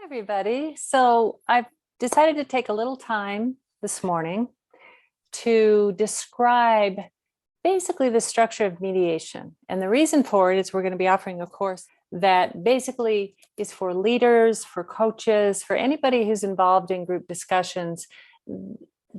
Hi, everybody. So I've decided to take a little time this morning to describe basically the structure of mediation. And the reason for it is we're going to be offering a course that basically is for leaders, for coaches, for anybody who's involved in group discussions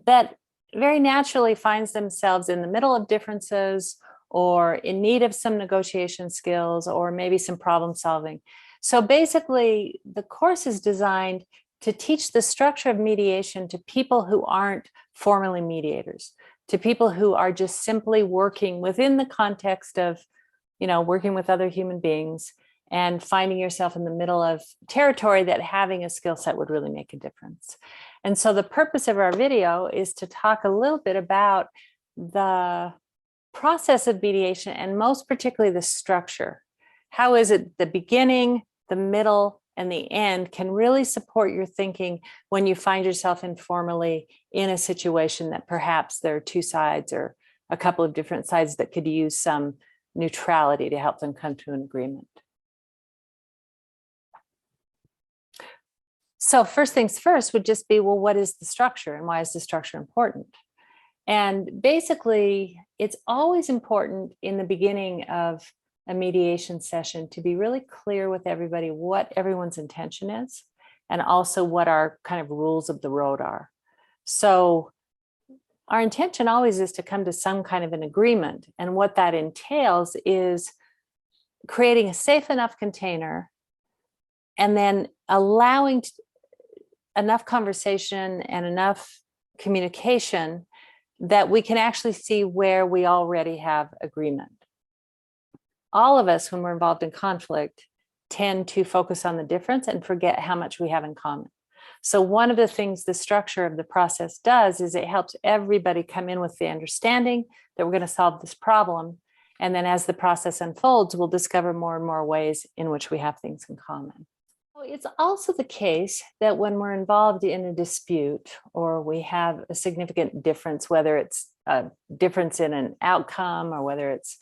that very naturally finds themselves in the middle of differences or in need of some negotiation skills or maybe some problem solving. So basically, the course is designed to teach the structure of mediation to people who aren't formally mediators, to people who are just simply working within the context of, working with other human beings and finding yourself in the middle of territory that having a skill set would really make a difference. And so the purpose of our video is to talk a little bit about the process of mediation and most particularly the structure. How is it the beginning, the middle, and the end can really support your thinking when you find yourself informally in a situation that perhaps there are two sides or a couple of different sides that could use some neutrality to help them come to an agreement. So first things first would just be, well, what is the structure and why is the structure important? And basically, it's always important in the beginning of a mediation session to be really clear with everybody what everyone's intention is and also what our kind of rules of the road are. So our intention always is to come to some kind of an agreement. And what that entails is creating a safe enough container and then allowing enough conversation and enough communication that we can actually see where we already have agreement. All of us, when we're involved in conflict, tend to focus on the difference and forget how much we have in common. So one of the things the structure of the process does is it helps everybody come in with the understanding that we're going to solve this problem. And then as the process unfolds, we'll discover more and more ways in which we have things in common. It's also the case that when we're involved in a dispute or we have a significant difference, whether it's a difference in an outcome or whether it's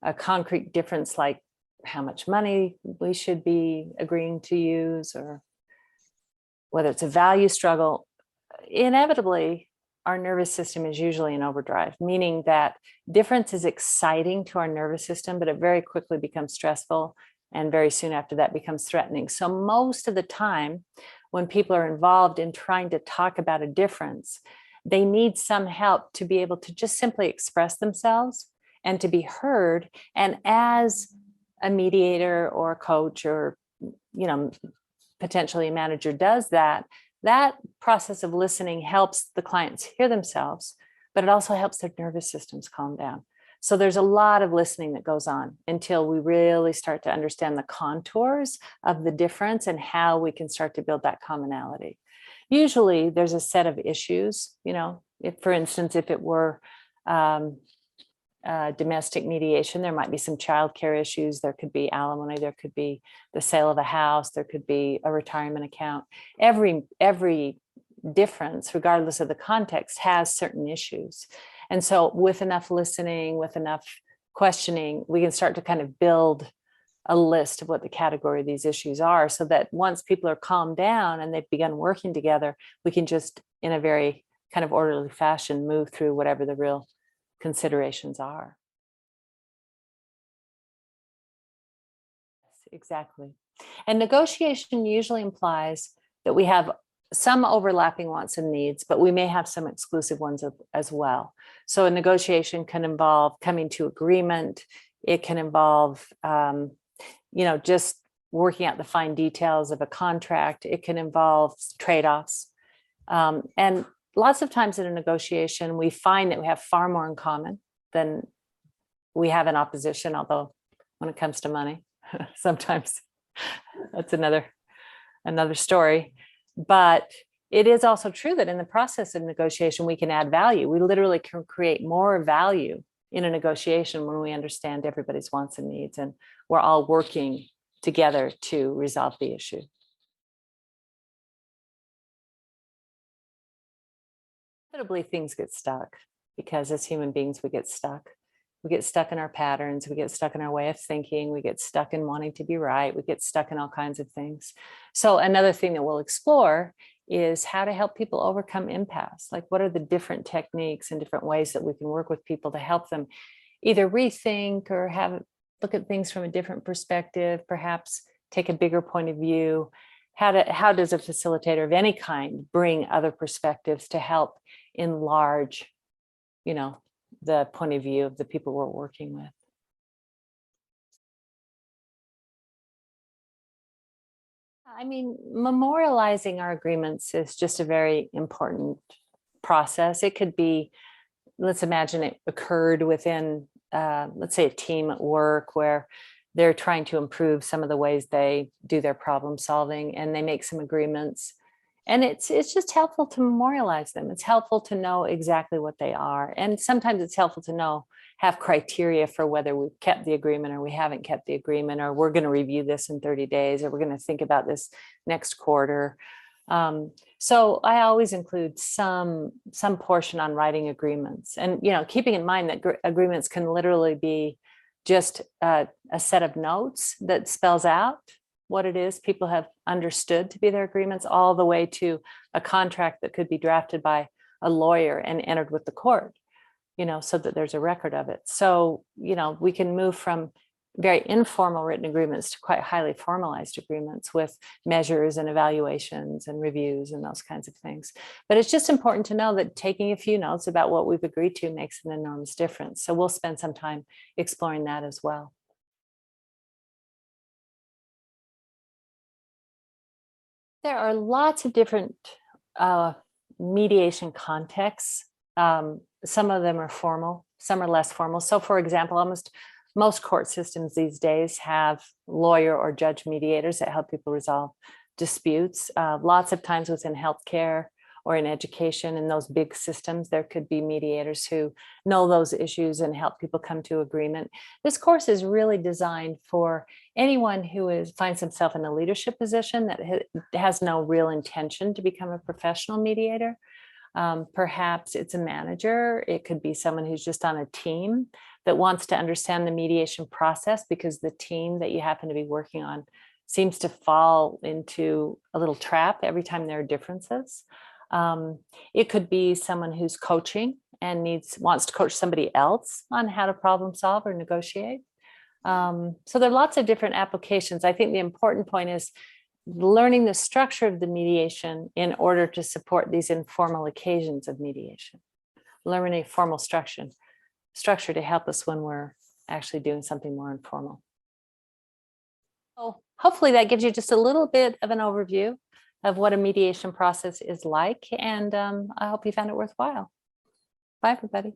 a concrete difference like how much money we should be agreeing to use or whether it's a value struggle, inevitably our nervous system is usually in overdrive, meaning that difference is exciting to our nervous system, but it very quickly becomes stressful. And very soon after that becomes threatening. So most of the time when people are involved in trying to talk about a difference, they need some help to be able to just simply express themselves and to be heard. And as a mediator or a coach or, potentially a manager does that, that process of listening helps the clients hear themselves, but it also helps their nervous systems calm down. So there's a lot of listening that goes on until we really start to understand the contours of the difference and how we can start to build that commonality. Usually there's a set of issues, if, for instance, if it were domestic mediation, there might be some childcare issues, there could be alimony, there could be the sale of a house, there could be a retirement account. Every difference, regardless of the context, has certain issues. And so with enough listening, with enough questioning, we can start to kind of build a list of what the category of these issues are so that once people are calmed down and they've begun working together, we can just in a very kind of orderly fashion move through whatever the real considerations are. Exactly. And negotiation usually implies that we have some overlapping wants and needs, but we may have some exclusive ones as well. So a negotiation can involve coming to agreement. It can involve, just working out the fine details of a contract. It can involve trade-offs. And lots of times in a negotiation, we find that we have far more in common than we have in opposition, although when it comes to money, sometimes that's another story. But it is also true that in the process of negotiation, we can add value. We literally can create more value in a negotiation when we understand everybody's wants and needs, and we're all working together to resolve the issue. Inevitably, things get stuck because as human beings, we get stuck. We get stuck in our patterns. We get stuck in our way of thinking. We get stuck in wanting to be right. We get stuck in all kinds of things. So another thing that we'll explore is how to help people overcome impasse. Like, what are the different techniques and different ways that we can work with people to help them either rethink or look at things from a different perspective, perhaps take a bigger point of view. How does a facilitator of any kind bring other perspectives to help enlarge, the point of view of the people we're working with? I mean, memorializing our agreements is just a very important process. It could be, let's imagine it occurred within, let's say, a team at work where they're trying to improve some of the ways they do their problem solving, and they make some agreements. And it's just helpful to memorialize them. It's helpful to know exactly what they are. And sometimes it's helpful to have criteria for whether we've kept the agreement or we haven't kept the agreement, or we're going to review this in 30 days, or we're going to think about this next quarter. So I always include some portion on writing agreements, and keeping in mind that agreements can literally be just a set of notes that spells out what it is people have understood to be their agreements, all the way to a contract that could be drafted by a lawyer and entered with the court, so that there's a record of it. So, we can move from very informal written agreements to quite highly formalized agreements with measures and evaluations and reviews and those kinds of things. But it's just important to know that taking a few notes about what we've agreed to makes an enormous difference. So we'll spend some time exploring that as well. There are lots of different mediation contexts. Some of them are formal, some are less formal. So for example, almost most court systems these days have lawyer or judge mediators that help people resolve disputes. Lots of times within healthcare or in education, in those big systems, there could be mediators who know those issues and help people come to agreement. This course is really designed for anyone who finds himself in a leadership position that has no real intention to become a professional mediator. Perhaps it's a manager. It could be someone who's just on a team that wants to understand the mediation process because the team that you happen to be working on seems to fall into a little trap every time there are differences. It could be someone who's coaching and wants to coach somebody else on how to problem solve or negotiate. So there are lots of different applications. I think the important point is learning the structure of the mediation in order to support these informal occasions of mediation. Learning a formal structure to help us when we're actually doing something more informal. So hopefully that gives you just a little bit of an overview of what a mediation process is like, and I hope you found it worthwhile. Bye, everybody.